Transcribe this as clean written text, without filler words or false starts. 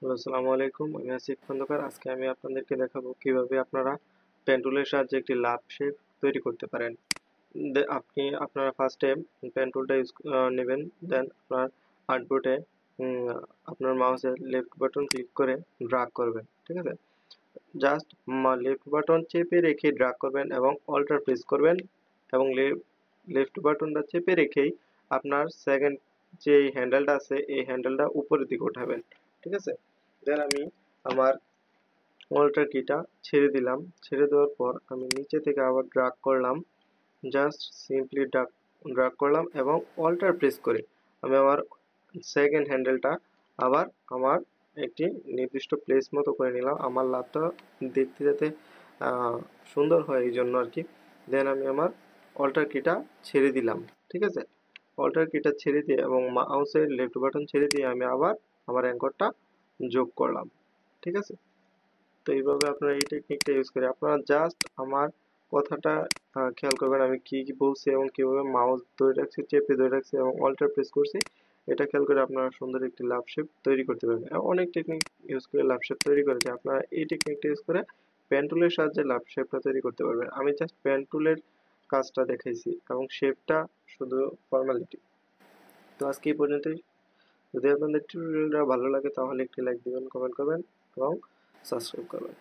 Hello, আসসালামু আলাইকুম। আমি আসিফ খন্দকার। আজকে আমি আপনাদেরকে দেখাবো কিভাবে আপনারা পেন টুলের সাহায্যে একটি লাভ শেপ তৈরি করতে পারেন। আপনারা ফার্স্টে পেন টুলটা নেবেন, দেন আপনার আর্টবোর্ডে আপনার মাউসের লেফট বাটন ক্লিক করে ড্র্যাগ করবেন। ঠিক আছে? জাস্ট লেফট বাটন চেপে রেখে ড্র্যাগ করবেন এবং অল্টার প্রেস করবেন এবং লেফট বাটনটা চেপে রেখেই আপনার সেকেন্ড যে হ্যান্ডেলটা আছে এই হ্যান্ডেলটা উপরের দিকে উঠাবেন। ঠিক আছে? দেন আমি আমার অল্টার কিটা ছেড়ে দিলাম। ছেড়ে দেওয়ার পর আমি নিচে থেকে আবার ড্র্যাগ করলাম। জাস্ট সিম্পলি ড্র্যাগ করলাম এবং অল্টার প্রেস করে আমি আমার সেকেন্ড হ্যান্ডেলটা আবার আমার একটি নির্দিষ্ট প্লেস মতো করে নিলাম। আমার লাভটা দেখতে যাতে সুন্দর হয় এই জন্য আর কি। দেন আমি আমার অল্টার কিটা ছেড়ে দিলাম। ঠিক আছে? অল্টার কিটা ছেড়ে দিয়ে এবং মাউসের লেফট বাটন ছেড়ে দিয়ে আমি আবার আমার অ্যাঙ্করটা যোগ করলাম। ঠিক আছে? তো এইভাবে আপনারা এই টেকনিকটা ইউজ করে আপনারা জাস্ট আমার কথাটা খেয়াল করবেন আমি কি কি বলছি এবং কিভাবে মাউস ধরে রাখছি, চেপে ধরে রাখছি এবং অল্টার প্রেস করছি। এটা খেয়াল করে আপনারা সুন্দর একটি লাভ শেপ তৈরি করতে পারবেন। অনেক টেকনিক ইউজ করে লাভ শেপ তৈরি করেছে। আপনারা এই টেকনিকটা ইউজ করে পেন টুলের সাহায্যে লাভ শেপটা তৈরি করতে পারবেন। আমি জাস্ট পেন টুলের কাজটা দেখাইছি এবং শেপটা শুধু ফর্মালিটি। তো আজকে এই পর্যন্তই। যদি আপনাদের টিউটোরিয়ালটা ভালো লাগে তাহলে একটি লাইক দিবেন, কমেন্ট করবেন এবং সাবস্ক্রাইব করবেন।